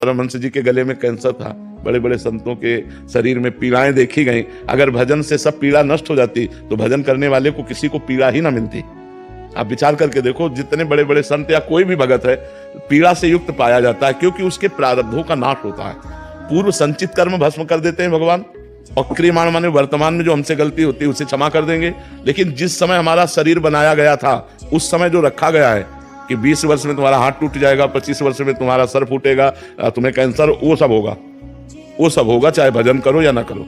परमहंस जी के गले में कैंसर था, बड़े बड़े संतों के शरीर में पीड़ाएं देखी गई। अगर भजन से सब पीड़ा नष्ट हो जाती तो भजन करने वाले को किसी को पीड़ा ही ना मिलती। आप विचार करके देखो, जितने बड़े बड़े संत या कोई भी भगत है पीड़ा से युक्त पाया जाता है, क्योंकि उसके प्रारब्धों का नाश होता है। पूर्व संचित कर्म भस्म कर देते हैं भगवान, और क्रियमाण माने वर्तमान में जो हमसे गलती होती है उसे क्षमा कर देंगे। लेकिन जिस समय हमारा शरीर बनाया गया था, उस समय जो रखा गया है कि 20 वर्ष में तुम्हारा हाथ टूट जाएगा, 25 वर्ष में तुम्हारा सर फूटेगा, तुम्हें कैंसर, वो सब होगा, वो सब होगा, चाहे भजन करो या ना करो,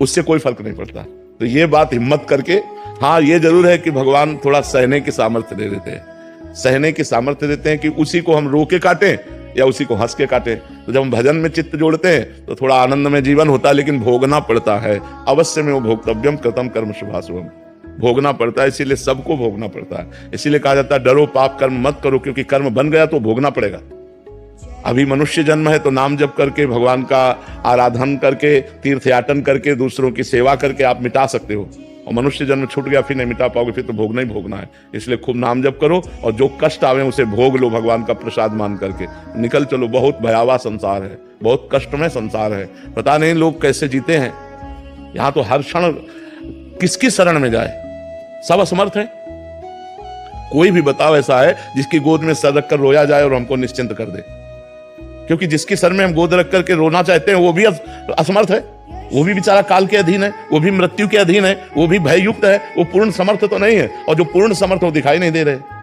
उससे कोई फर्क नहीं पड़ता। तो ये बात हिम्मत करके, हाँ ये जरूर है कि भगवान थोड़ा सहने की सामर्थ्य दे देते हैं, सहने की सामर्थ्य देते हैं कि उसी को हम रो के काटें या उसी को हंस के काटें। तो जब हम भजन में चित्त जोड़ते हैं तो थोड़ा आनंद में जीवन होता है, लेकिन भोगना पड़ता है। अवश्य में वो भोक्तव्यम कृतम कर्म शुभाशुभम, भोगना पड़ता है, इसीलिए सबको भोगना पड़ता है। इसीलिए कहा जाता है डरो पाप कर्म मत करो, क्योंकि कर्म बन गया तो भोगना पड़ेगा। अभी मनुष्य जन्म है तो नाम जप करके, भगवान का आराधन करके, तीर्थ याटन करके, दूसरों की सेवा करके आप मिटा सकते हो, और मनुष्य जन्म छूट गया फिर नहीं मिटा पाओगे, फिर तो भोगना ही भोगना है। इसलिए खूब नाम जप करो और जो कष्ट आवे उसे भोग लो, भगवान का प्रसाद मान करके निकल चलो। बहुत भयावह संसार है, बहुत कष्टमय संसार है, पता नहीं लोग कैसे जीते हैं। यहाँ तो हर क्षण किसकी शरण में जाए, सब असमर्थ है। कोई भी बताओ ऐसा है जिसकी गोद में सर रख कर रोया जाए और हमको निश्चिंत कर दे, क्योंकि जिसकी सर में हम गोद रख करके रोना चाहते हैं वो भी असमर्थ है, वो भी बेचारा काल के अधीन है, वो भी मृत्यु के अधीन है, वो भी भययुक्त है, वो पूर्ण समर्थ तो नहीं है। और जो पूर्ण समर्थ वो दिखाई नहीं दे रहे।